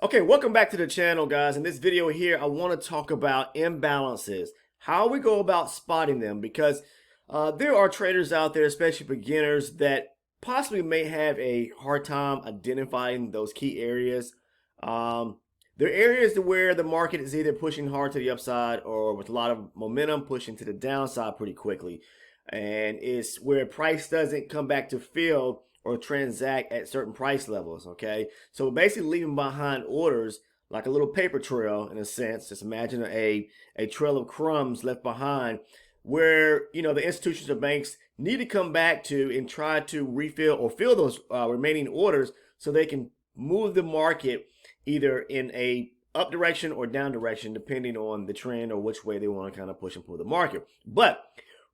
Okay, welcome back to the channel, guys. In this video here, I want to talk about imbalances, how we go about spotting them, because there are traders out there, especially beginners, that possibly may have a hard time identifying those key areas. There are areas to where the market is either pushing hard to the upside or with a lot of momentum pushing to the downside pretty quickly. And it's where price doesn't come back to fill or transact at certain price levels, okay? So basically leaving behind orders like a little paper trail in a sense. Just imagine a trail of crumbs left behind where, the institutions or banks need to come back to and try to refill or fill those remaining orders so they can move the market either in a up direction or down direction, depending on the trend or which way they want to kind of push and pull the market. But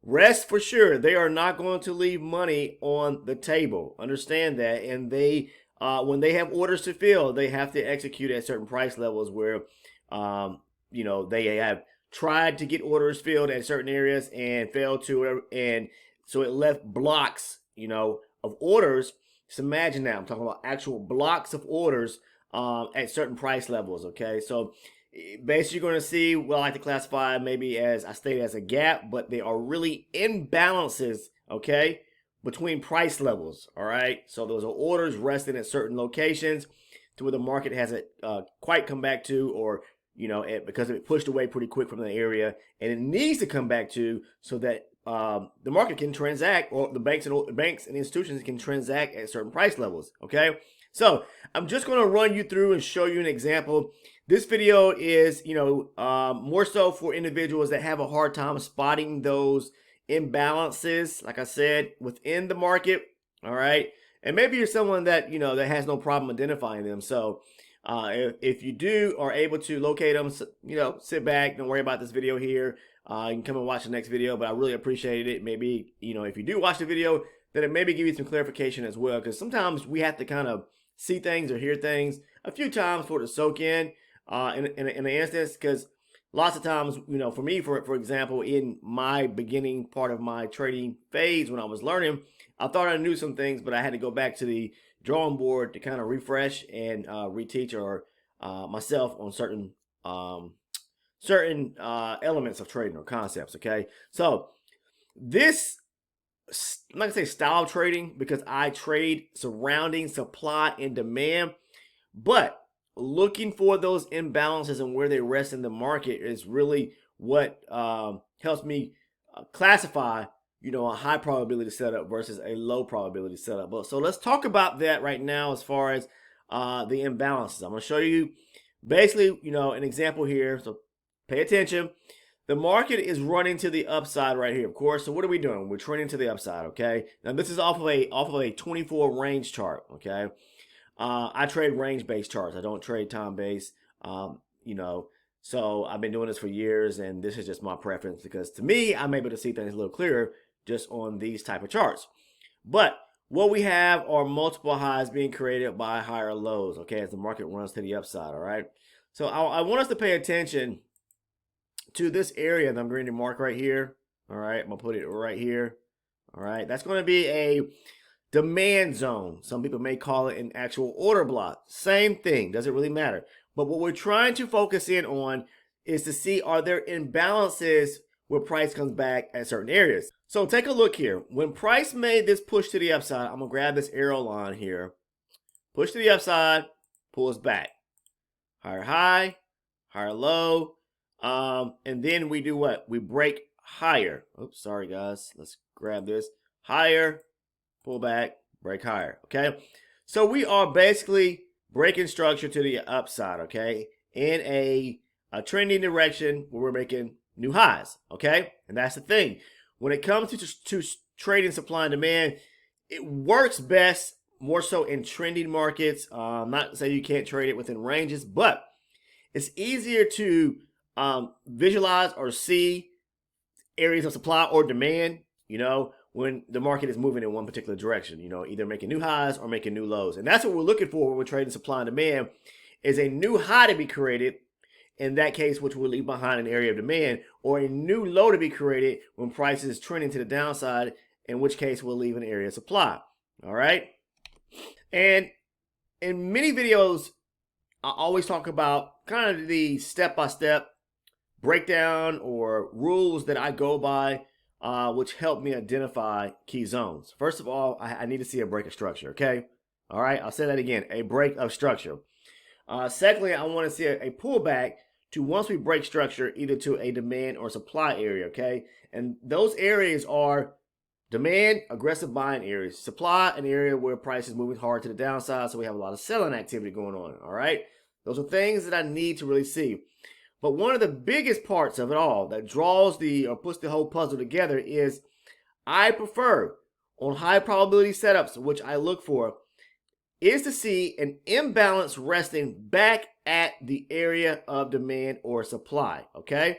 rest for sure, they are not going to leave money on the table. Understand that. And they, when they have orders to fill, they have to execute at certain price levels where, they have tried to get orders filled at certain areas and failed to, and so it left blocks, of orders. Just imagine that. I'm talking about actual blocks of orders at certain price levels. Okay, so basically you're going to see what I like to classify maybe as, I stated, as a gap, but they are really imbalances, okay, between price levels. All right, so those are orders resting at certain locations to where the market hasn't quite come back to, or because it pushed away pretty quick from the area, and it needs to come back to so that the market can transact, or the banks and institutions can transact at certain price levels. Okay, so I'm just going to run you through and show you an example. This video is, more so for individuals that have a hard time spotting those imbalances, like I said, within the market. All right, and maybe you're someone that that has no problem identifying them. So if you do are able to locate them, sit back, don't worry about this video here. You can come and watch the next video, but I really appreciate it. Maybe, if you do watch the video, then it maybe give you some clarification as well, because sometimes we have to kind of see things or hear things a few times for it to soak in an instance, because lots of times, for me, for example, in my beginning part of my trading phase when I was learning, I thought I knew some things, but I had to go back to the drawing board to kind of refresh and reteach or myself on certain elements of trading or concepts. Okay, so this, I'm not gonna say style trading, because I trade surrounding supply and demand, but looking for those imbalances and where they rest in the market is really what helps me classify a high probability setup versus a low probability setup. But so let's talk about that right now as far as the imbalances. I'm going to show you basically an example here, so pay attention. The market is running to the upside right here, of course. So what are we doing? We're trending to the upside. Okay, now this is off of a 24 range chart. Okay, I trade range based charts. I don't trade time based. So I've been doing this for years, and this is just my preference, because to me, I'm able to see things a little clearer just on these type of charts. But what we have are multiple highs being created by higher lows, okay, as the market runs to the upside. All right, so I want us to pay attention to this area that I'm going to mark right here. All right, I'm gonna put it right here. All right, that's going to be a demand zone. Some people may call it an actual order block. Same thing, doesn't really matter. But what we're trying to focus in on is to see, are there imbalances where price comes back at certain areas. So take a look here. When price made this push to the upside, I'm going to grab this arrow line here. Push to the upside, pulls back. Higher high, higher low. And then we do what? We break higher. Oops, sorry guys. Let's grab this. Higher, pull back, break higher. Okay. So we are basically breaking structure to the upside, okay, in a trending direction where we're making new highs, okay? And that's the thing. When it comes to trading supply and demand, it works best more so in trending markets. Not to say you can't trade it within ranges, but it's easier to visualize or see areas of supply or demand, when the market is moving in one particular direction, either making new highs or making new lows. And that's what we're looking for when we're trading supply and demand, is a new high to be created, in that case, which will leave behind an area of demand, or a new low to be created when price is trending to the downside, in which case we'll leave an area of supply. All right. And in many videos I always talk about kind of the step-by-step breakdown or rules that I go by, which help me identify key zones. First of all, I need to see a break of structure, okay? All right, I'll say that again, a break of structure. Secondly, I want to see a pullback to once we break structure, either to a demand or supply area, okay? And those areas are demand, aggressive buying areas. Supply, an area where price is moving hard to the downside, so we have a lot of selling activity going on, all right? Those are things that I need to really see. But one of the biggest parts of it all that draws or puts the whole puzzle together is I prefer on high probability setups, which I look for, is to see an imbalance resting back at the area of demand or supply, okay?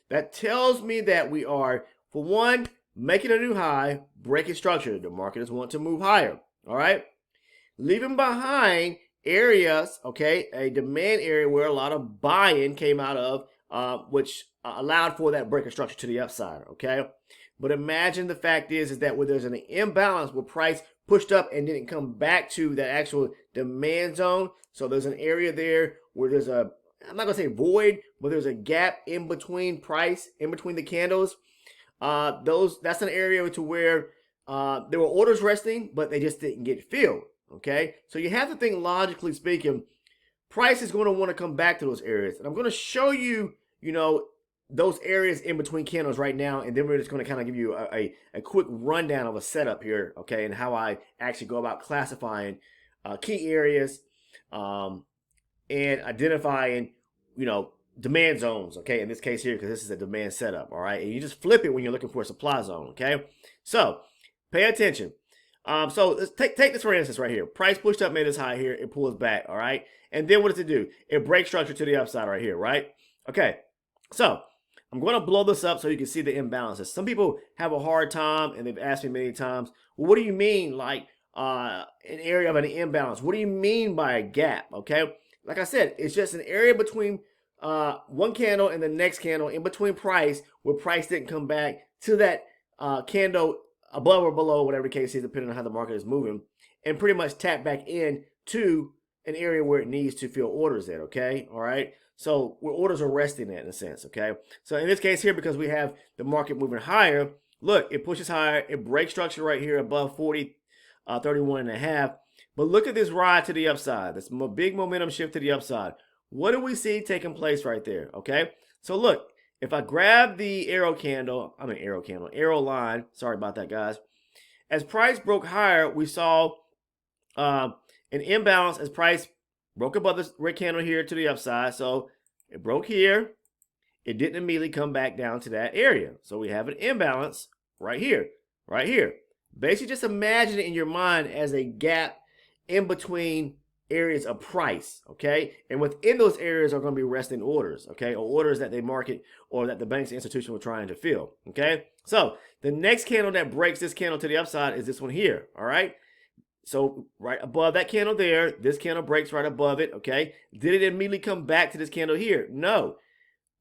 That tells me that we are, for one, making a new high, breaking structure. The market is wanting to move higher, all right? Leaving behind areas, okay, a demand area where a lot of buy-in came out of, which allowed for that break of structure to the upside, okay? But imagine the fact is that where there's an imbalance where price pushed up and didn't come back to that actual demand zone. So there's an area there where there's a, I'm not gonna say void, but there's a gap in between price, in between the candles. That's an area to where there were orders resting, but they just didn't get filled. Okay, so you have to think logically speaking, price is going to want to come back to those areas, and I'm going to show you, those areas in between candles right now, and then we're just going to kind of give you a quick rundown of a setup here, okay, and how I actually go about classifying key areas and identifying, demand zones, okay, in this case here, because this is a demand setup, all right, and you just flip it when you're looking for a supply zone, okay, so pay attention. So let's take this for instance right here. Price pushed up, made this high here, it pulls back, all right, and then what does it do? It breaks structure to the upside right here, right? Okay, so I'm going to blow this up so you can see the imbalances. Some people have a hard time, and they've asked me many times, well, what do you mean like an area of an imbalance? What do you mean by a gap? Okay, like I said, it's just an area between one candle and the next candle in between price where price didn't come back to that candle above or below, whatever the case is, depending on how the market is moving, and pretty much tap back in to an area where it needs to fill orders at, okay? All right? So where orders are resting at in a sense, okay? So in this case here, because we have the market moving higher, look, it pushes higher, it breaks structure right here above 40, 31 and a half. But look at this ride to the upside. This big momentum shift to the upside. What do we see taking place right there, okay? So look, if I grab the arrow line, sorry about that, guys. As price broke higher, we saw an imbalance as price broke above this red candle here to the upside. So it broke here. It didn't immediately come back down to that area. So we have an imbalance right here, right here. Basically, just imagine it in your mind as a gap in between areas of price, okay? And within those areas are going to be resting orders, okay? Or orders that they market or that the bank's institution were trying to fill, okay? So the next candle that breaks this candle to the upside is this one here, all right? So right above that candle there, this candle breaks right above it, okay? Did it immediately come back to this candle here? No.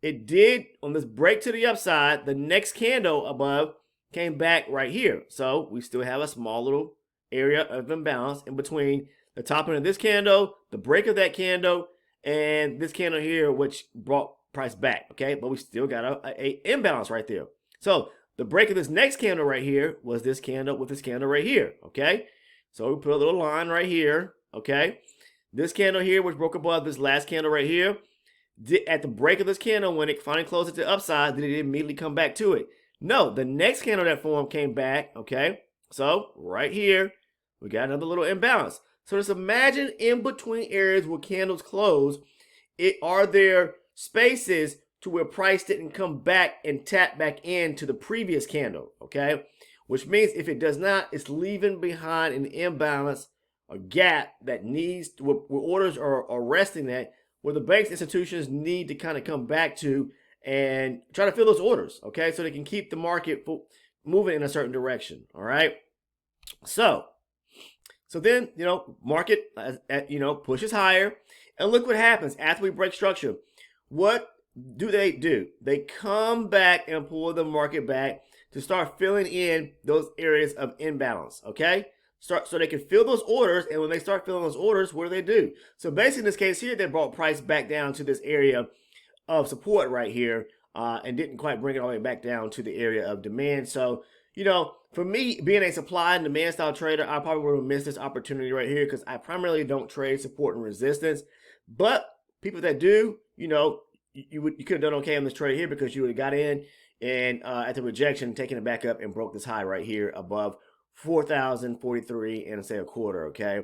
It did on this break to the upside. The next candle above came back right here. So we still have a small little area of imbalance in between the top end of this candle, the break of that candle, and this candle here, which brought price back, okay? But we still got a imbalance right there. So the break of this next candle right here was this candle with this candle right here, okay? So we put a little line right here, okay? This candle here, which broke above this last candle right here, at the break of this candle, when it finally closed it to the upside, did it immediately come back to it? No, the next candle that formed came back, okay? So right here, we got another little imbalance. So just imagine in between areas where candles close, are there spaces to where price didn't come back and tap back into the previous candle, okay? Which means if it does not, it's leaving behind an imbalance, a gap that needs, where orders are resting at, where the banks, institutions need to kind of come back to and try to fill those orders, okay? So they can keep the market moving in a certain direction, all right? So then, market, pushes higher. And look what happens after we break structure. What do? They come back and pull the market back to start filling in those areas of imbalance, okay? so they can fill those orders. And when they start filling those orders, what do? So basically in this case here, they brought price back down to this area of support right here, and didn't quite bring it all the way back down to the area of demand. So, you know, for me, being a supply and demand style trader, I probably would have missed this opportunity right here because I primarily don't trade support and resistance. But people that do, you know, you could have done okay on this trade here because you would have got in and at the rejection, taking it back up and broke this high right here above 4,043 and say a quarter, okay?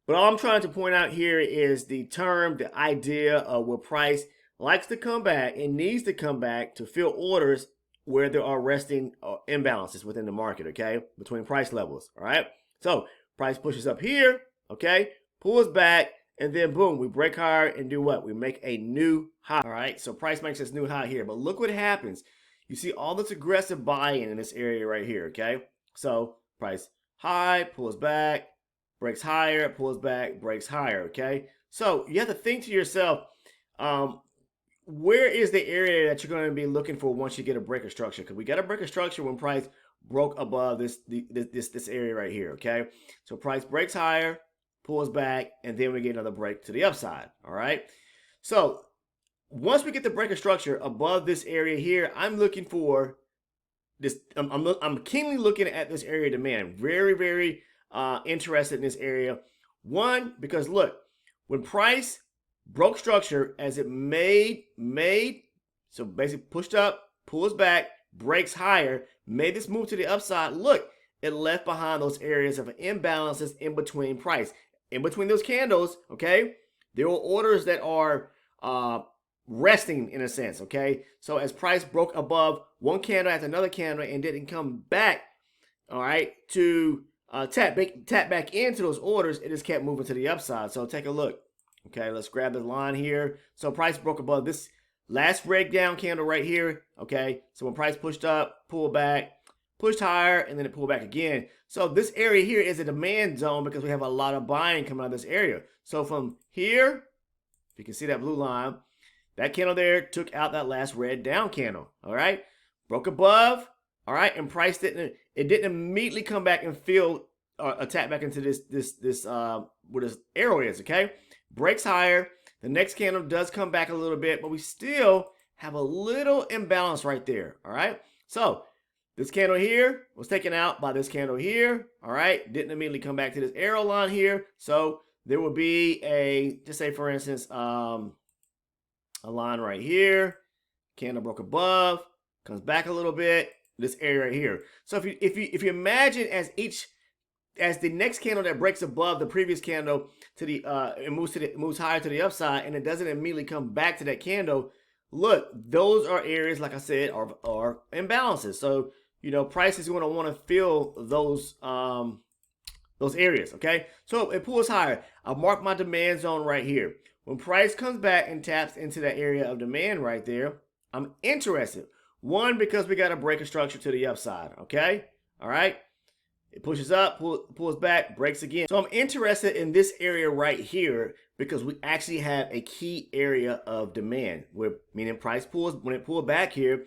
But all I'm trying to point out here is the term, the idea of where price likes to come back and needs to come back to fill orders where there are resting imbalances within the market, okay, between price levels, all right? So price pushes up here, okay, pulls back, and then boom, we break higher and do what? We make a new high, all right? So price makes this new high here, but look what happens. You see all this aggressive buying in this area right here, okay? So price high, pulls back, breaks higher, pulls back, breaks higher, okay? So you have to think to yourself, where is the area that you're going to be looking for once you get a breaker structure? Because we got a breaker structure when price broke above this area right here, okay? So price breaks higher, pulls back, and then we get another break to the upside, all right? So once we get the breaker structure above this area here, I'm looking for this. I'm keenly looking at this area of demand. Very, very interested in this area. One, because look, when price broke structure as it made, so basically pushed up, pulls back, breaks higher, made this move to the upside. Look, it left behind those areas of imbalances in between price. In between those candles, okay, there were orders that are resting in a sense, okay? So as price broke above one candle after another candle and didn't come back, all right, to tap back into those orders, it just kept moving to the upside. So take a look. Okay, let's grab the line here. So price broke above this last breakdown candle right here. Okay, so when price pushed up, pulled back, pushed higher, and then it pulled back again. So this area here is a demand zone because we have a lot of buying coming out of this area. So from here, if you can see that blue line, that candle there took out that last red down candle. All right, broke above. All right, and price didn't immediately come back and fill tap back into this where this arrow is. Okay. Breaks higher. The next candle does come back a little bit, but we still have a little imbalance right there. All right. So this candle here was taken out by this candle here. All right. Didn't immediately come back to this arrow line here. So there will be a, just say for instance, a line right here. Candle broke above, comes back a little bit. This area right here. So if you imagine as the next candle that breaks above the previous candle to the it moves higher to the upside and it doesn't immediately come back to that candle, look, those are areas, like I said, are imbalances. So you know, price is going to want to fill those areas. Okay, so it pulls higher. I'll mark my demand zone right here. When price comes back and taps into that area of demand right there, I'm interested. One, because we got a breaker structure to the upside. Okay, all right. It pushes up, pulls back, breaks again. So I'm interested in this area right here because we actually have a key area of demand, where meaning price pulls, when it pulled back here,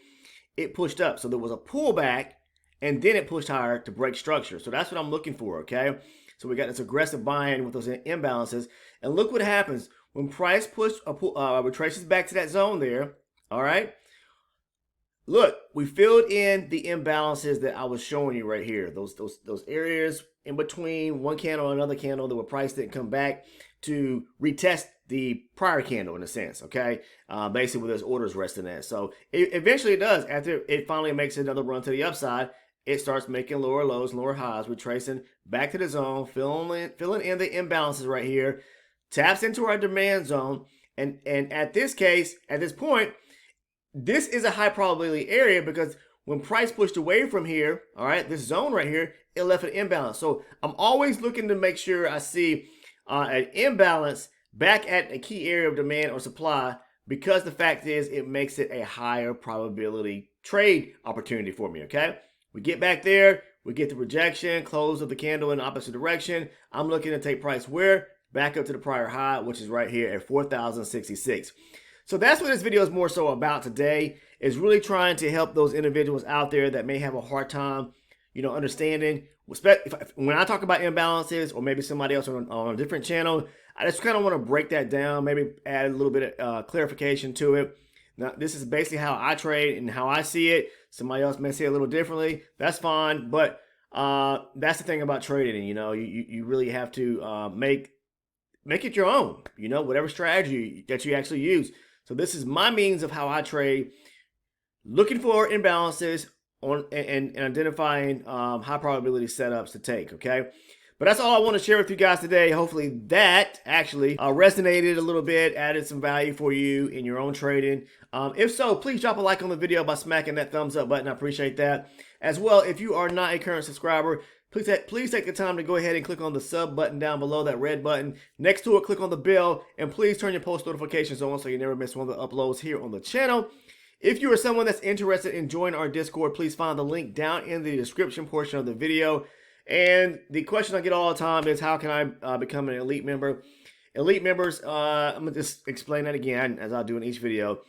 it pushed up. So there was a pullback and then it pushed higher to break structure. So that's what I'm looking for, okay? So we got this aggressive buying with those imbalances. And look what happens when price retraces back to that zone there, all right? Look, we filled in the imbalances that I was showing you right here. Those areas in between one candle and another candle that where price didn't come back to retest the prior candle in a sense, okay? Basically where those orders resting at. So eventually it does. After it finally makes another run to the upside, it starts making lower lows, lower highs, retracing back to the zone, filling in the imbalances right here, taps into our demand zone. And at this case, at this point, this is a high probability area because when price pushed away from here, all right, this zone right here, it left an imbalance. So I'm always looking to make sure I see an imbalance back at a key area of demand or supply, because the fact is it makes it a higher probability trade opportunity for me, okay? We get back there, we get the rejection, close of the candle in the opposite direction. I'm looking to take price where? Back up to the prior high, which is right here at 4,066. So that's what this video is more so about today, is really trying to help those individuals out there that may have a hard time, understanding. When I talk about imbalances, or maybe somebody else on a different channel, I just kind of want to break that down, maybe add a little bit of clarification to it. Now, this is basically how I trade and how I see it. Somebody else may see it a little differently. That's fine, but that's the thing about trading. You really have to make it your own. Whatever strategy that you actually use. So this is my means of how I trade, looking for imbalances and identifying high probability setups to take. Okay. But that's all I want to share with you guys today. Hopefully that actually resonated a little bit, added some value for you in your own trading. If so, please drop a like on the video by smacking that thumbs up button. I appreciate that. As well, if you are not a current subscriber, please take the time to go ahead and click on the sub button down below, that red button. Next to it, click on the bell, and please turn your post notifications on so you never miss one of the uploads here on the channel. If you are someone that's interested in joining our Discord, please find the link down in the description portion of the video. And the question I get all the time is, how can I become an elite member? Elite members, I'm going to just explain that again, as I do in each video.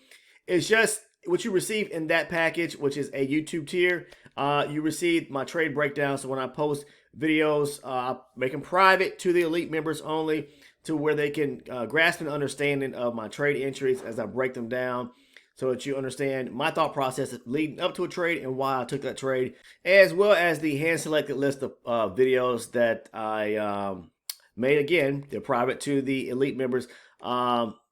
It's just what you receive in that package, which is a YouTube tier. You receive my trade breakdown. So when I post videos, I make them private to the elite members only, to where they can grasp an understanding of my trade entries as I break them down, so that you understand my thought process leading up to a trade and why I took that trade, as well as the hand-selected list of videos that I made. Again, they're private to the elite members.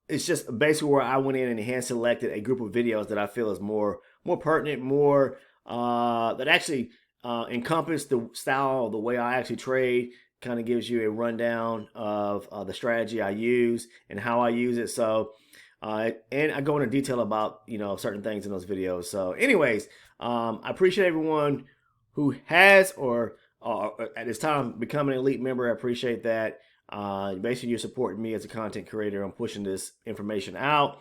It's just basically where I went in and hand-selected a group of videos that I feel is more pertinent, more that actually encompass the style, the way I actually trade. Kind of gives you a rundown of the strategy I use and how I use it. So. And I go into detail about, certain things in those videos. So anyways, I appreciate everyone who has or at this time become an elite member. I appreciate that. Basically, you're supporting me as a content creator. I'm pushing this information out.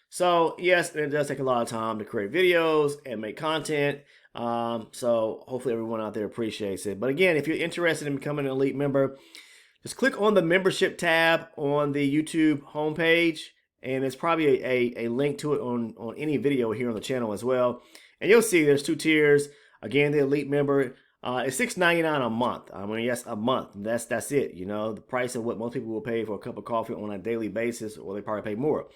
So yes, it does take a lot of time to create videos and make content. So hopefully everyone out there appreciates it. But again, if you're interested in becoming an elite member, just click on the membership tab on the YouTube homepage. And there's probably a link to it on any video here on the channel as well. And you'll see there's 2 tiers. Again, the elite member is $6.99 a month. I mean, yes, a month. That's it. The price of what most people will pay for a cup of coffee on a daily basis, or they probably pay more.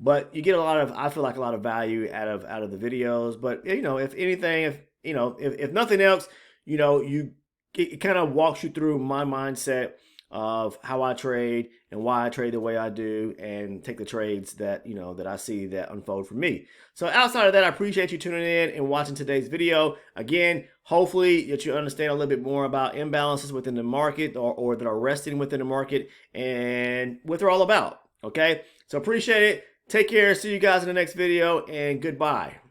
But you get I feel like a lot of value out of the videos. But if anything, if nothing else, it kind of walks you through my mindset of how I trade and why I trade the way I do, and take the trades that that I see that unfold for me. So outside of that, I appreciate you tuning in and watching today's video. Again, hopefully that you understand a little bit more about imbalances within the market, or that are resting within the market, and what they're all about. Okay, so appreciate it. Take care. See you guys in the next video, and goodbye.